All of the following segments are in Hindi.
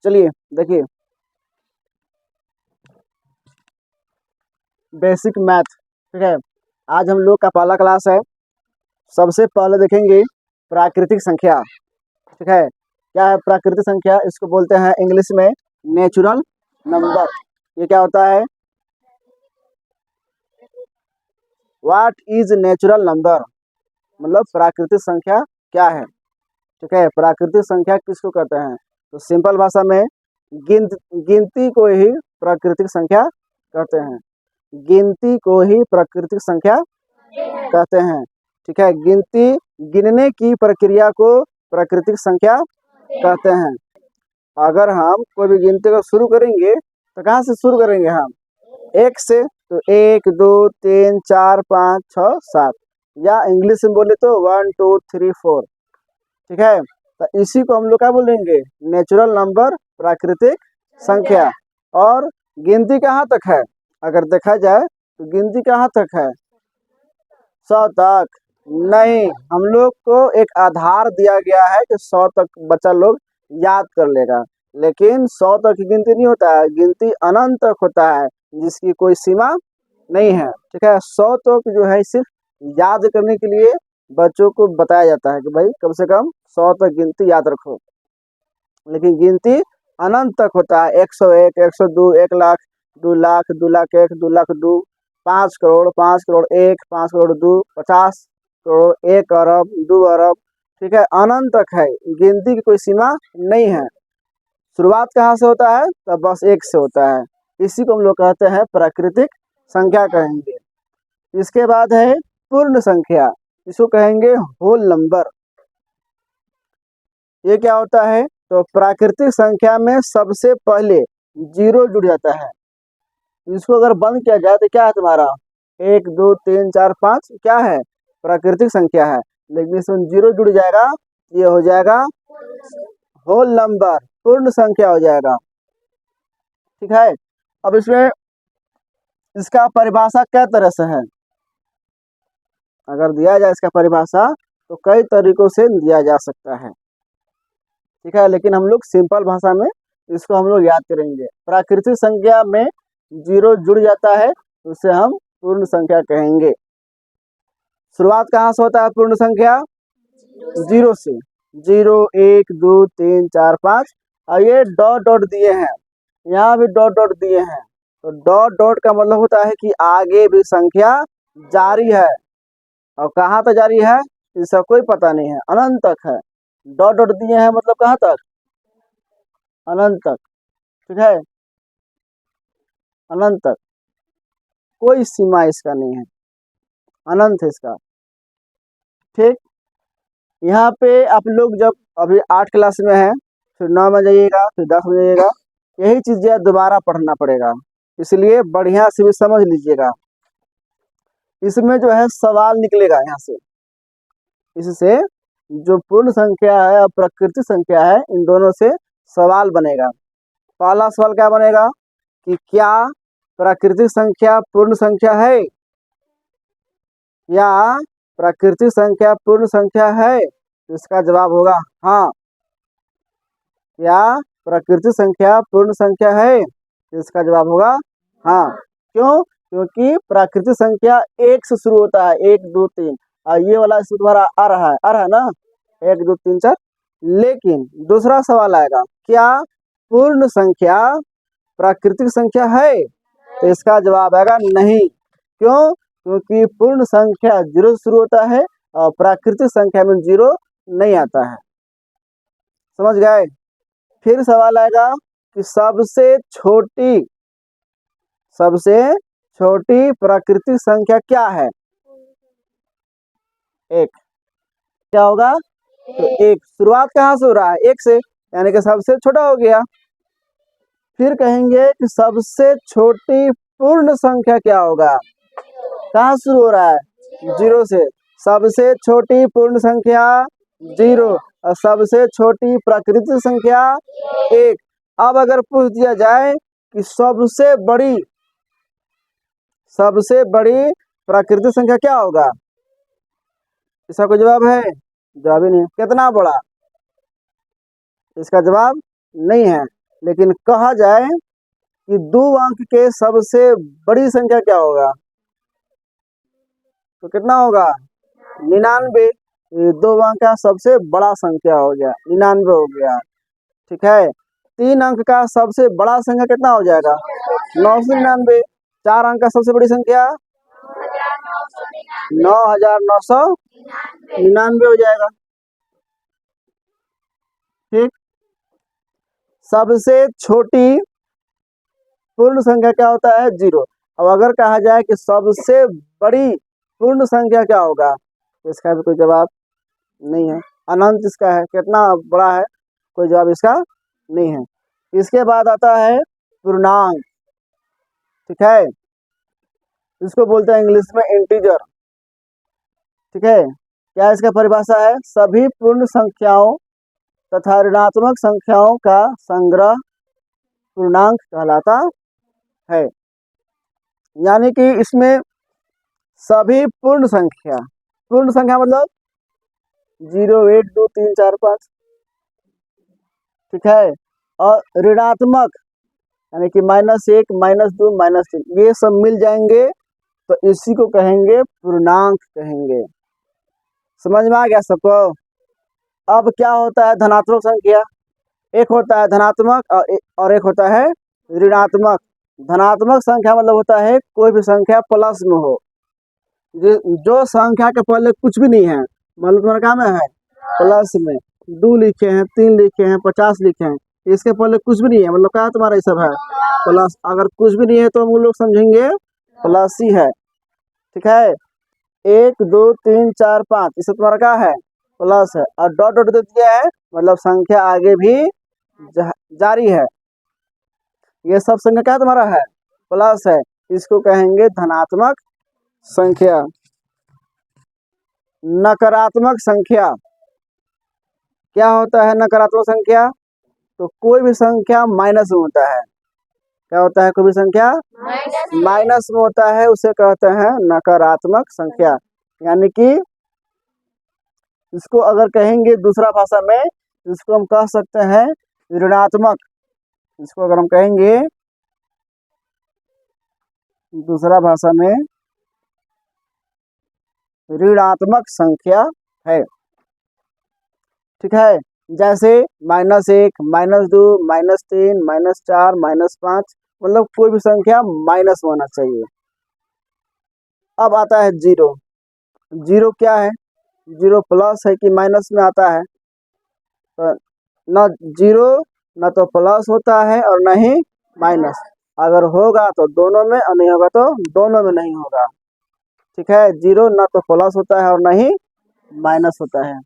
चलिए देखिए, बेसिक मैथ, ठीक है। आज हम लोग का पहला क्लास है। सबसे पहले देखेंगे प्राकृतिक संख्या, ठीक है। क्या है प्राकृतिक संख्या? इसको बोलते हैं इंग्लिश में नेचुरल नंबर। ये क्या होता है? व्हाट इज नेचुरल नंबर, मतलब प्राकृतिक संख्या क्या है, ठीक है। प्राकृतिक संख्या किसको कहते हैं? तो सिंपल भाषा में गिनती को ही प्राकृतिक संख्या कहते हैं। गिनती को ही प्राकृतिक संख्या कहते हैं, ठीक है। गिनने की प्रक्रिया को प्राकृतिक संख्या कहते हैं। अगर हम कोई भी गिनती को शुरू करेंगे तो कहाँ से शुरू करेंगे? हम एक से, तो 1 2 3 4 5 6 7, या इंग्लिश में बोले तो 1 2 3 4, ठीक है। तो इसी को हम लोग क्या बोलेंगे? नेचुरल नंबर, प्राकृतिक संख्या। और गिनती कहाँ तक है? अगर देखा जाए तो गिनती कहाँ तक है? 100 तक नहीं, हम लोग को एक आधार दिया गया है कि 100 तक बच्चा लोग याद कर लेगा, लेकिन 100 तक की गिनती नहीं होता है। गिनती अनंत तक होता है, जिसकी कोई सीमा नहीं है, ठीक है। 100 तक जो है सिर्फ याद करने के लिए बच्चों को बताया जाता है कि भाई कम से कम 100 तक गिनती याद रखो, लेकिन गिनती अनंत तक होता है। 101, 102, 1 लाख, 2 लाख, 2 लाख 1, 2 लाख 2, 5 करोड़, 5 करोड़ 1, 5 करोड़ 2, 50 करोड़, 1 अरब, 2 अरब, ठीक है। अनंत तक है, गिनती की कोई सीमा नहीं है। शुरुआत कहाँ से होता है? तब बस 1 से होता है। इसी को हम लोग कहते हैं प्राकृतिक संख्या कहेंगे। इसके बाद है पूर्ण संख्या, इसको कहेंगे होल नंबर। ये क्या होता है? तो प्राकृतिक संख्या में सबसे पहले 0 जुड़ जाता है। इसको अगर बंद किया जाए तो क्या है तुम्हारा? 1 2 3 4 5 क्या है? प्राकृतिक संख्या है, लेकिन इसमें 0 जुड़ जाएगा, ये हो जाएगा होल नंबर, पूर्ण संख्या हो जाएगा, ठीक है। अब इसमें इसका परिभाषा कई तरह से है। अगर दिया जाए इसका परिभाषा तो कई तरीकों से दिया जा सकता है, ठीक है। लेकिन हम लोग सिंपल भाषा में इसको हम लोग याद करेंगे। प्राकृतिक संख्या में 0 जुड़ जाता है, उसे हम पूर्ण संख्या कहेंगे। शुरुआत कहाँ से होता है पूर्ण संख्या? 0 से। 0 1 2 3 4 5, और ये डॉट डॉट दिए हैं, यहाँ भी डॉट डॉट दिए हैं। तो डॉट डॉट का मतलब होता है कि आगे भी संख्या जारी है, और कहाँ तक जारी है इसका कोई पता नहीं है, अनंत तक है। डॉट डॉट दिए हैं मतलब कहाँ तक? अनंत तक, ठीक है। अनंत तक, कोई सीमा इसका नहीं है, अनंत है इसका, ठीक। यहाँ पे आप लोग जब अभी 8 क्लास में हैं, फिर 9 में जाइएगा, फिर 10 में जाइएगा, यही चीज़ें दोबारा पढ़ना पड़ेगा, इसलिए बढ़िया से भी समझ लीजिएगा। इसमें जो है सवाल निकलेगा यहाँ से, इससे जो पूर्ण संख्या है और प्राकृतिक संख्या है, इन दोनों से सवाल बनेगा। पहला सवाल क्या बनेगा कि क्या प्राकृतिक संख्या पूर्ण संख्या है, या प्राकृतिक संख्या पूर्ण संख्या है? तो इसका जवाब होगा हाँ। क्या प्राकृतिक संख्या पूर्ण संख्या है? तो इसका जवाब होगा हाँ। क्यों? क्योंकि प्राकृतिक संख्या 1 से शुरू होता है, 1 2 3, और ये वाला इसमें तुम्हारा आ रहा है ना, 1 2 3 4। लेकिन दूसरा सवाल आएगा, क्या पूर्ण संख्या प्राकृतिक संख्या है? तो इसका जवाब आएगा नहीं। क्यों? क्योंकि पूर्ण संख्या 0 से शुरू होता है, और प्राकृतिक संख्या में 0 नहीं आता है। समझ गए? फिर सवाल आएगा कि सबसे छोटी प्राकृतिक संख्या क्या है? 1। क्या होगा? तो 1 शुरुआत कहाँ से हो रहा है? 1 से, यानी कि सबसे छोटा हो गया। फिर कहेंगे कि सबसे छोटी पूर्ण संख्या क्या होगा? कहाँ शुरू हो रहा है? 0 से। सबसे छोटी पूर्ण संख्या 0, और सबसे छोटी प्राकृतिक संख्या 1। अब अगर पूछ दिया जाए कि सबसे बड़ी प्राकृतिक संख्या क्या होगा? इसका कोई जवाब है? जवाब ही नहीं। कितना बड़ा? इसका जवाब नहीं है। लेकिन कहा जाए कि 2 अंक के सबसे बड़ी संख्या क्या होगा, तो कितना होगा 99। ये 2 अंक का सबसे बड़ा संख्या हो गया 99 हो गया। ठीक है, 3 अंक का सबसे बड़ा संख्या कितना हो जाएगा 999। 4 अंक का सबसे बड़ी संख्या 9999 हो जाएगा। ठीक, सबसे छोटी पूर्ण संख्या क्या होता है 0। अब अगर कहा जाए कि सबसे बड़ी पूर्ण संख्या क्या होगा, तो इसका भी कोई जवाब नहीं है। अनंत इसका है, कितना बड़ा है, कोई जवाब इसका नहीं है। इसके बाद आता है पूर्णांक। ठीक है, इसको बोलते हैं इंग्लिश में इंटीजर। ठीक है, क्या इसका परिभाषा है, सभी पूर्ण संख्याओं तथा ऋणात्मक संख्याओं का संग्रह पूर्णांक कहलाता है। यानी कि इसमें सभी पूर्ण संख्या मतलब 0 1 2 3 4 5। ठीक है, और ऋणात्मक यानी कि -1 -2 -3 ये सब मिल जाएंगे तो इसी को कहेंगे पूर्णांक कहेंगे। समझ में आ गया सबको। अब क्या होता है धनात्मक संख्या, एक होता है धनात्मक और एक होता है ऋणात्मक। धनात्मक संख्या मतलब होता है कोई भी संख्या प्लस में हो, जो संख्या के पहले कुछ भी नहीं है, मतलब तुम्हारा काम है प्लस में 2 लिखे हैं 3 लिखे हैं 50 लिखे हैं, इसके पहले कुछ भी नहीं है, मतलब क्या तुम्हारा ये सब है प्लस। अगर कुछ भी नहीं है तो हम लोग समझेंगे प्लस ही है। ठीक है, 1 2 3 4 5 इससे तुम्हारा क्या है प्लस है, और डॉट डॉट दे दिया है मतलब संख्या आगे भी जारी है। ये सब संख्या क्या तुम्हारा है प्लस है, इसको कहेंगे धनात्मक संख्या। नकारात्मक संख्या क्या होता है, नकारात्मक संख्या तो कोई भी संख्या माइनस में होता है। क्या होता है, कोई भी संख्या माइनस में होता है, उसे कहते हैं नकारात्मक संख्या। यानी कि इसको अगर कहेंगे दूसरा भाषा में, इसको हम कह सकते हैं ऋणात्मक। इसको अगर हम कहेंगे दूसरा भाषा में ऋणात्मक संख्या है। ठीक है, जैसे -1 -2 -3 -4 -5 मतलब कोई भी संख्या माइनस में होना चाहिए। अब आता है जीरो। जीरो क्या है, जीरो प्लस है कि माइनस में आता है, तो न जीरो न तो प्लस होता है और न ही माइनस। अगर होगा तो दोनों में और नहीं होगा तो दोनों में नहीं होगा। ठीक है, जीरो न तो प्लस होता है और न ही माइनस होता है।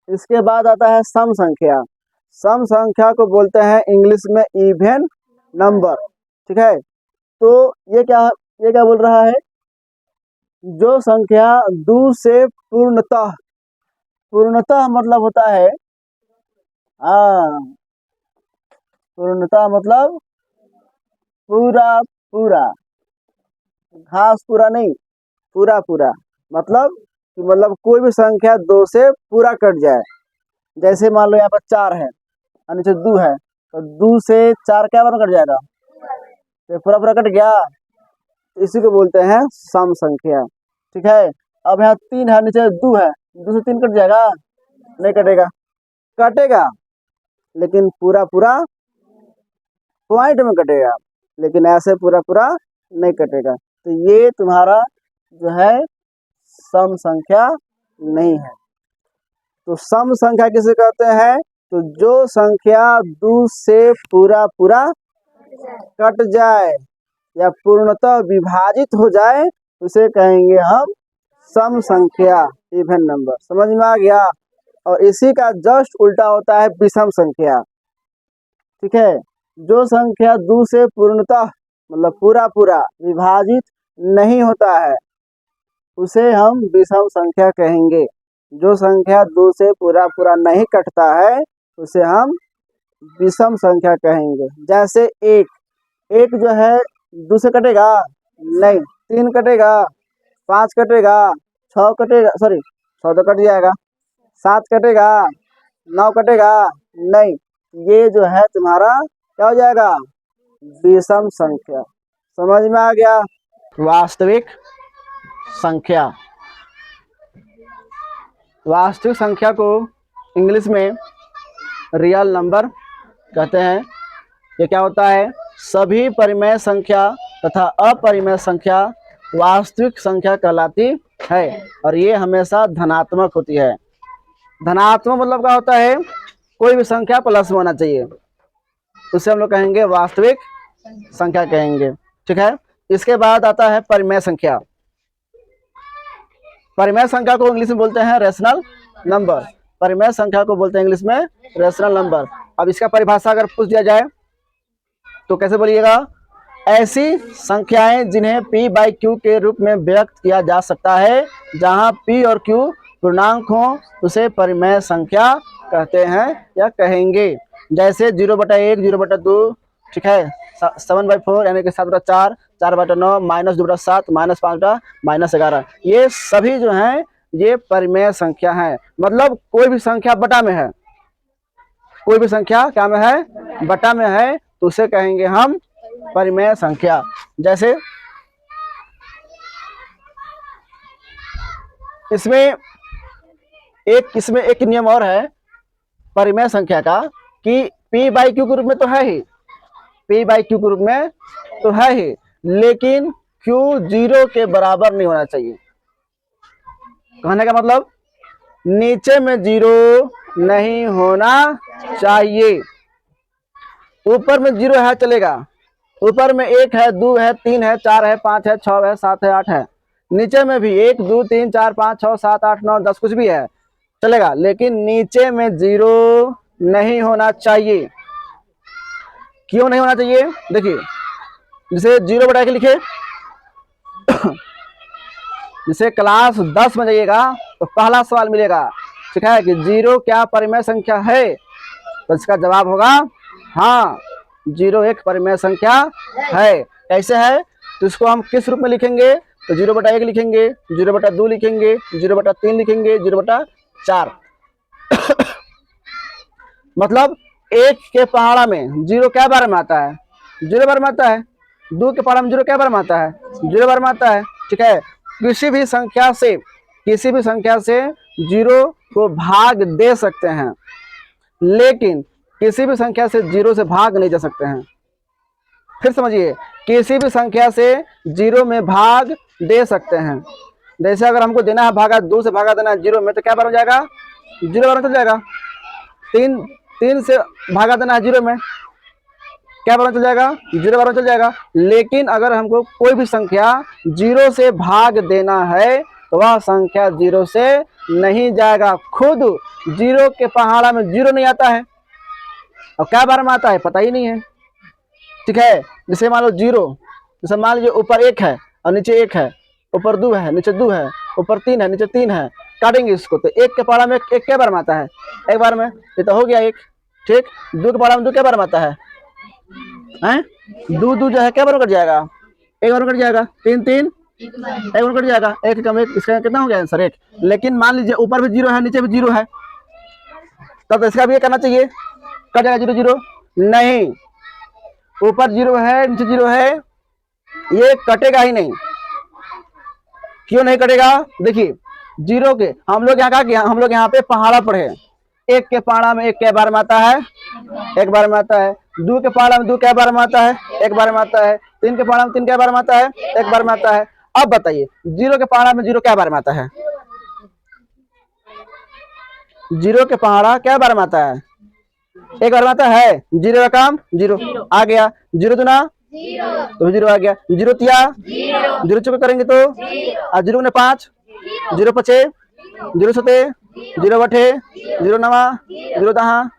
इसके बाद आता है सम संख्या। सम संख्या को बोलते हैं इंग्लिश में इवन नंबर। ठीक है, तो ये क्या बोल रहा है, जो संख्या 2 से पूर्णतः मतलब होता है पूर्णतः मतलब पूरा पूरा, घास पूरा नहीं, पूरा पूरा मतलब कि मतलब कोई भी संख्या 2 से पूरा कट जाए। जैसे मान लो यहाँ पर 4 है और नीचे 2 है, तो 2 से 4 क्या बार कट जाएगा, तो पूरा पूरा कट गया, इसी को बोलते हैं सम संख्या। ठीक है, अब यहाँ 3 है नीचे 2 है, 2 से 3 कट जाएगा, नहीं कटेगा, कटेगा लेकिन पूरा पूरा पॉइंट में कटेगा, लेकिन ऐसे पूरा पूरा नहीं कटेगा। तो ये तुम्हारा जो है सम संख्या नहीं है। तो सम संख्या किसे कहते हैं, तो जो संख्या 2 से पूरा पूरा कट जाए या पूर्णतः विभाजित हो जाए उसे कहेंगे हम सम संख्या, इवन नंबर। समझ में आ गया। और इसी का जस्ट उल्टा होता है विषम संख्या। ठीक है, जो संख्या 2 से पूर्णतः मतलब पूरा पूरा विभाजित नहीं होता है उसे हम विषम संख्या कहेंगे। जो संख्या 2 से पूरा पूरा नहीं कटता है उसे हम विषम संख्या कहेंगे। जैसे एक जो है 2 से कटेगा नहीं, 3 कटेगा, 5 कटेगा, 6 कटेगा, सॉरी 6 तो कट जाएगा, 7 कटेगा, 9 कटेगा नहीं। ये जो है तुम्हारा क्या हो जाएगा? विषम संख्या। समझ में आ गया? वास्तविक संख्या। वास्तविक संख्या को इंग्लिश में रियल नंबर कहते हैं। ये क्या होता है? सभी परिमेय संख्या तथा अपरिमेय संख्या वास्तविक संख्या कहलाती है और ये हमेशा धनात्मक होती है। धनात्मक मतलब क्या होता है? कोई भी संख्या प्लस में होना चाहिए, उसे हम लोग कहेंगे वास्तविक संख्या कहेंगे। ठीक है। इसके बाद आता है परिमेय संख्या। परिमेय संख्या को इंग्लिश में बोलते हैं रेशनल नंबर। परिमेय संख्या को बोलते हैं इंग्लिश में रेशनल नंबर। अब इसका परिभाषा अगर पूछ दिया जाए तो कैसे बोलिएगा? ऐसी संख्याएं जिन्हें p बाई क्यू के रूप में व्यक्त किया जा सकता है, जहां p और q पूर्णांक हो, उसे परिमेय संख्या कहते हैं या कहेंगे। जैसे 0/1, 0/2, ठीक है, 7/4 यानी कि 7/4, 4/9, -2/7, -5, -11, ये सभी जो हैं ये परिमेय संख्या है। मतलब कोई भी संख्या बटा में है, कोई भी संख्या क्या में है? बटा में है, तो उसे कहेंगे हम परिमेय संख्या। जैसे इसमें एक नियम और है परिमेय संख्या का कि p बाई क्यू के रूप में तो है ही, p बाई क्यू के रूप में तो है ही, लेकिन q 0 के बराबर नहीं होना चाहिए। कहने का मतलब नीचे में 0 नहीं होना चाहिए। ऊपर में 0 है चलेगा, ऊपर में 1 है, 2 है, 3 है, 4 है, 5 है, 6 है, 7 है, 8 है। नीचे में भी 1, 2, 3, 4, 5, 6, 7, 8, 9, 10 कुछ भी है चलेगा, लेकिन नीचे में 0 नहीं होना चाहिए। क्यों नहीं होना चाहिए? देखिए, जैसे 0/1 लिखे जैसे क्लास 10 में जाइएगा तो पहला सवाल मिलेगा, ठीक है, कि 0 क्या परिमेय संख्या है? तो इसका जवाब होगा हाँ, 0 एक परिमेय संख्या है। कैसे है? तो इसको हम किस रूप में लिखेंगे? तो 0/1 लिखेंगे, 0/2 लिखेंगे, 0/3 लिखेंगे, 0/4। मतलब 1 के पहाड़ा में 0 क्या बार में आता है? 0 बार में आता है। 2 के पहाड़ा में 0 क्या बार में आता है? 0 बार में आता है। ठीक है। किसी भी संख्या से 0 को भाग दे सकते हैं, लेकिन किसी भी संख्या से 0 से भाग नहीं जा सकते हैं। फिर समझिए, किसी भी संख्या से 0 में भाग दे सकते हैं। जैसे अगर हमको देना है भागा, 2 से भागा देना है 0 में, तो क्या बार हो जाएगा? 0 बार में चल जाएगा। 3 से भागा देना है 0 में, क्या बार में चल जाएगा? 0 बार में चल जाएगा। लेकिन अगर हमको कोई भी संख्या 0 से भाग देना है तो वह संख्या 0 से नहीं जाएगा। खुद 0 के पहाड़ा में 0 नहीं आता है, और क्या बार में आता है पता ही नहीं है। ठीक है। जैसे मान लो 0, जैसे मान लीजिए ऊपर 1 है और नीचे 1 है, ऊपर 2 है, नीचे 2 है, ऊपर 3 है, नीचे 3 है, काटेंगे इसको तो 1 के पहाड़ा में 1 क्या बार में आता है? एक बार में। ये तो हो गया 1। ठीक। 2 के पहाड़ा में 2 क्या बार में आता है? 2 जो है क्या बार कट जाएगा? 1 बार कट जाएगा। 3 3 1 बार कट जाएगा। 1 कम 1, इसका कितना हो गया आंसर? 1। लेकिन मान लीजिए ऊपर भी 0 है, नीचे भी 0 है, तब तो इसका भी ये करना चाहिए, कट जाएगा 0 0। नहीं, ऊपर 0 है, नीचे 0 है, ये कटेगा ही नहीं। क्यों नहीं कटेगा? देखिए, 0 के हम लोग यहाँ का, हम लोग यहाँ पे पहाड़ा पढ़े। 1 के पहाड़ा में 1 क्या बार में आता है? 1 बार में आता है। 2 के पहाड़ा में 2 क्या बार में आता है? 1 बार में आता है। 3 के पहाड़ा में 3 क्या बार में आता है? 1 बार में आता है। अब बताइए 0 के पहाड़ा में 0 क्या बार में आता है? 0 के पहाड़ा क्या बार में आता है? 1 बार में आता है। 0 का काम 0 आ गया। 0 दूना तो 0 आ गया। 0 तिया 0 चुका करेंगे तो 0 ने 5, 0 5, 0 7, 0 8, 0 9, 0 10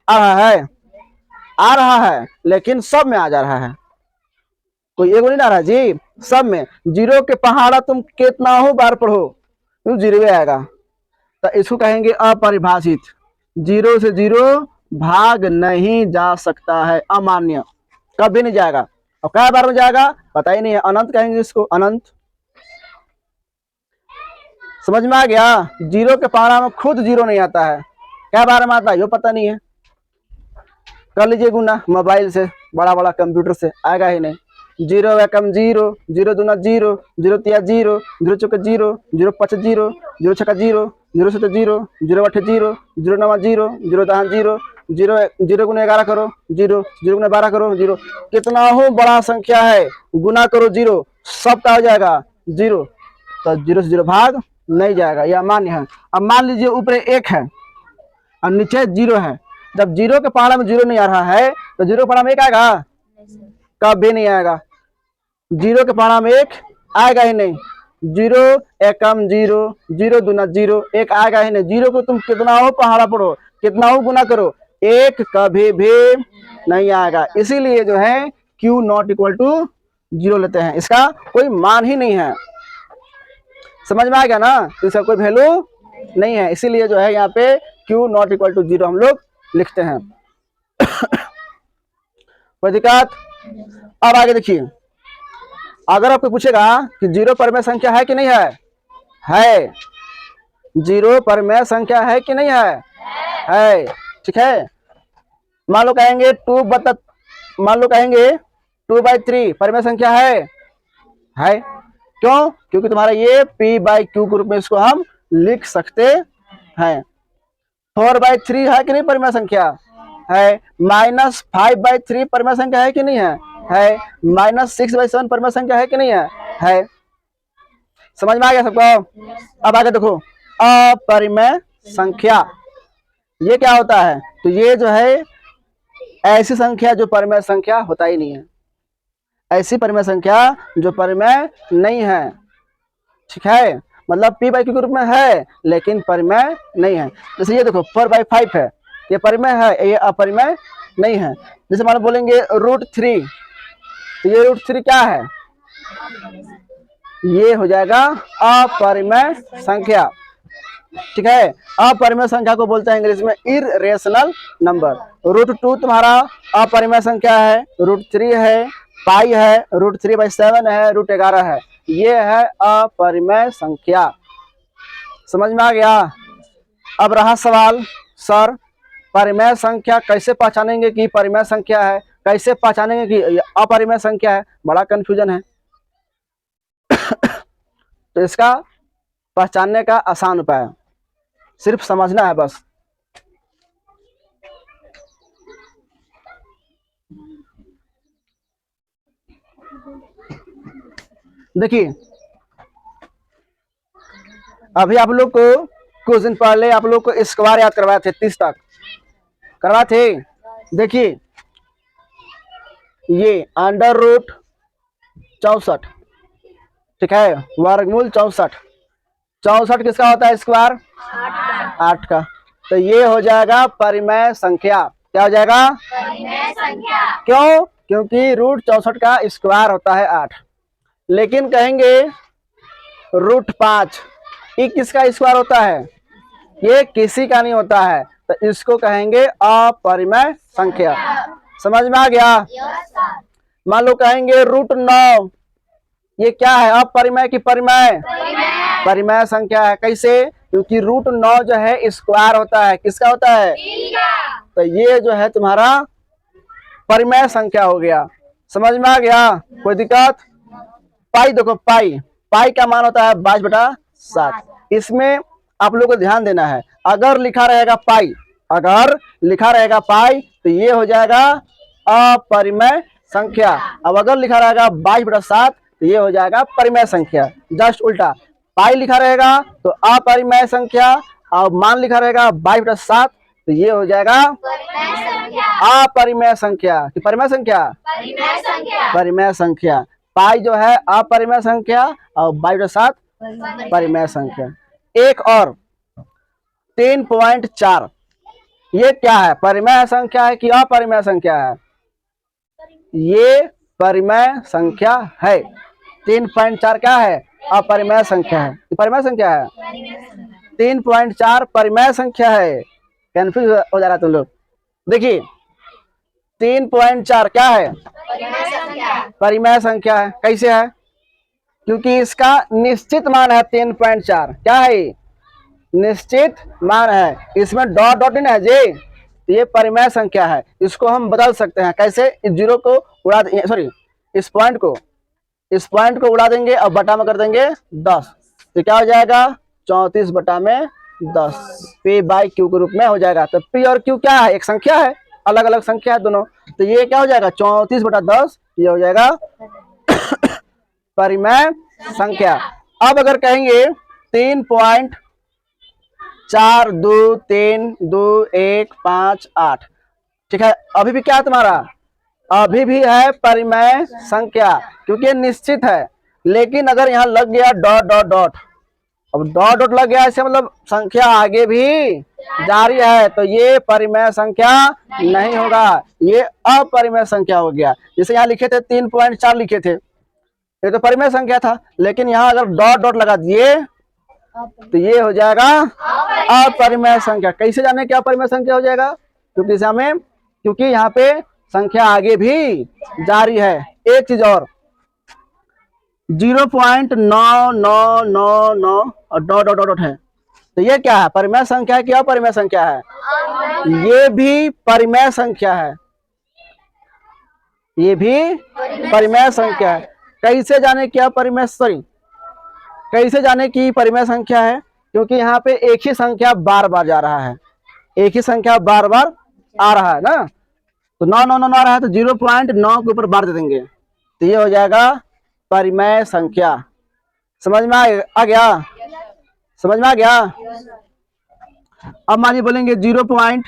आ रहा है, लेकिन सब में आ जा रहा है, कोई एगो नहीं आ रहा जी, सब में। 0 के पहाड़ा तुम कितना हो बार पढ़ो, तुम 0 आएगा। तो इसको कहेंगे अपरिभाषित। 0 से 0 भाग नहीं जा सकता है, अमान्य, कभी नहीं जाएगा। और क्या बार में जाएगा पता ही नहीं है, अनंत कहेंगे इसको, अनंत। समझ में आ गया? 0 के पहाड़ा में खुद 0 नहीं आता है, क्या बार में आता है यो पता नहीं है। कर लीजिए गुना मोबाइल से, बड़ा बड़ा कंप्यूटर से, आएगा ही नहीं। 0 एकम 0, 0 दूना 0, 0 तिया 0, 0 चौका 0, 0 पाँच 0, 0 छक्का 0, 0 7 0, 0 8 0, 0 9 0, 0 10 0, 0 0 गुना 11 करो 0, 0 गुना 12 करो 0। कितना हो बड़ा संख्या है, गुना करो 0, सबका हो जाएगा 0, तो 0 से 0 भाग नहीं जाएगा, यह मान्य है। अब मान लीजिए ऊपर 1 है और नीचे 0 है, जब 0 के पहाड़ा में 0 नहीं आ रहा है तो 0 के पहाड़ा में 1 आएगा? कभी नहीं आएगा। 0 के पहाड़ा में 1 आएगा ही नहीं। 0 एकम 0, 0 दूना 0, 1 आएगा ही नहीं। 0 को तुम कितना हो पहाड़ा पढ़ो, कितना हो गुना करो, 1 कभी भी नहीं आएगा। इसीलिए जो है Q नॉट इक्वल टू 0 लेते हैं, इसका कोई मान ही नहीं है। समझ में आ गया ना, इसका कोई वैल्यू नहीं है, इसीलिए जो है यहाँ पे Q नॉट इक्वल टू 0 हम लोग लिखते हैं। कोई दिक्कत? अब आगे देखिए, अगर आपको पूछेगा कि 0 परमेय संख्या है कि नहीं है, है। 0 परमेय संख्या है कि नहीं है, है। ठीक है, मान लो कहेंगे 2/3 परमेय संख्या है। क्यों? क्योंकि तुम्हारा ये P/Q के रूप में इसको हम लिख सकते हैं। 4/3 है कि नहीं परमेय संख्या, है। -5/3 परमेय संख्या है कि नहीं है, -6/7 परमेय संख्या है कि नहीं है। समझ में आ गया सबको? अब आगे देखो, अपरिमेय संख्या ये क्या होता है, तो ये जो है ऐसी संख्या जो परमेय संख्या होता ही नहीं है, ऐसी परमेय संख्या जो परमेय नहीं है। ठीक है, मतलब P/Q के रूप में है लेकिन परमेय नहीं है। जैसे ये देखो 4/5 है, ये परमेय है, ये अपरिमेय नहीं है। जैसे मान लो बोलेंगे √3, तो ये √3 क्या है, ये हो जाएगा अपरिमेय संख्या। ठीक है, अपरिमेय संख्या को बोलते हैं अंग्रेजी में इररेशनल नंबर। √2 तुम्हारा अपरिमेय संख्या है, √3 है, पाई है, √3/7 है, √11 है, ये है अपरिमेय संख्या। समझ में आ गया? अब रहा सवाल, सर परिमेय संख्या कैसे पहचानेंगे कि परिमेय संख्या है, कैसे पहचानेंगे कि अपरिमेय संख्या है, बड़ा कंफ्यूजन है। तो इसका पहचानने का आसान उपाय, सिर्फ समझना है बस। देखिए, अभी आप लोग को कुछ दिन पहले आप लोग को स्क्वायर याद करवाए थे, 30 तक करवाए थे। देखिए ये √64, ठीक है, वर्गमूल 64, 64 किसका होता है स्क्वायर, 8 का। तो ये हो जाएगा परिमेय संख्या। क्या हो जाएगा, परिमेय संख्या। क्यों? क्योंकि √64 का स्क्वायर होता है 8। लेकिन कहेंगे √5 ये किसका स्क्वायर होता है, ये किसी का नहीं होता है, तो इसको कहेंगे अपरिमेय संख्या। समझ में आ गया? मान लो कहेंगे √9, ये क्या है, अपरिमेय की परिमेय, परिमेय संख्या है। कैसे? क्योंकि √9 जो है स्क्वायर होता है, किसका होता है, तो ये जो है तुम्हारा परिमेय संख्या हो गया। समझ में आ गया? कोई दिक्कत? पाई देखो, पाई का मान होता है 22/7। इसमें आप लोग को ध्यान देना है, अगर लिखा रहेगा पाई, अगर लिखा रहेगा पाई तो ये हो जाएगा अपरिमेय संख्या। अब अगर लिखा रहेगा 22/7 तो ये हो जाएगा परिमेय संख्या। जस्ट उल्टा, पाई लिखा रहेगा तो अपरिमेय संख्या, और मान लिखा रहेगा 22/7 तो ये हो जाएगा अपरिमेय संख्या। कि परिमेय संख्या, परिमेय संख्या। पाई जो है अपरिमेय संख्या और 22/7 परिमेय संख्या। एक और 3.4, ये क्या है, परिमेय संख्या है कि अपरिमेय संख्या है, ये परिमेय संख्या है। 3.4 क्या है, अपरिमेय संख्या है। परिमेय संख्या है, 3.4 परिमेय संख्या है। कंफ्यूज हो जा रहा है तुम लोग। देखिए 3.4 क्या है, परिमेय संख्या है। कैसे है? क्योंकि इसका निश्चित मान है 3.4। क्या है, निश्चित मान है। इसमें डॉट डॉट नहीं है जी, तो ये परिमेय संख्या है। इसको हम बदल सकते हैं कैसे, इस जीरो को उड़ा सॉरी इस पॉइंट को उड़ा देंगे और बटा में कर देंगे 10, तो क्या हो जाएगा 34 बटा में 10 P बाई Q के रूप में हो जाएगा। तो P और Q क्या है, एक संख्या है, अलग अलग संख्या है दोनों, तो ये क्या हो जाएगा 34 बटा 10, ये हो जाएगा परिमेय संख्या। अब अगर कहेंगे 3.423215 ठीक है, अभी भी क्या है तुम्हारा, अभी भी है परिमेय संख्या क्योंकि ये निश्चित है। लेकिन अगर यहाँ लग गया डॉट डॉट डॉट, अब डॉट डॉट लग गया इससे मतलब संख्या आगे भी जारी है, तो ये परिमेय संख्या नहीं होगा, ये अपरिमेय संख्या हो गया। जैसे यहाँ लिखे थे 3.4 लिखे थे, ये तो परिमेय संख्या था, लेकिन यहाँ अगर डॉट डॉट लगा दिए तो ये हो जाएगा अपरिमेय संख्या। कैसे जाने क्या अपरिमेय संख्या हो जाएगा, क्योंकि यहाँ पे संख्या आगे भी जारी है। एक चीज और 0.9999 और डॉट डॉट डॉट है, तो ये क्या है, परिमेय संख्या है कि अपरिमेय संख्या है, ये भी परिमेय संख्या है, ये भी परिमेय संख्या है। कैसे जाने क्या परिमेय कैसे जाने की परिमेय संख्या है, क्योंकि यहाँ पे एक ही संख्या बार बार जा रहा है, एक ही संख्या बार बार आ रहा है ना, तो 999 आ रहा है तो 0.9 के ऊपर बार दे देंगे, तो ये हो जाएगा परिमेय संख्या। समझ में आ गया, समझ में आ गया। अब मानिए बोलेंगे 0.9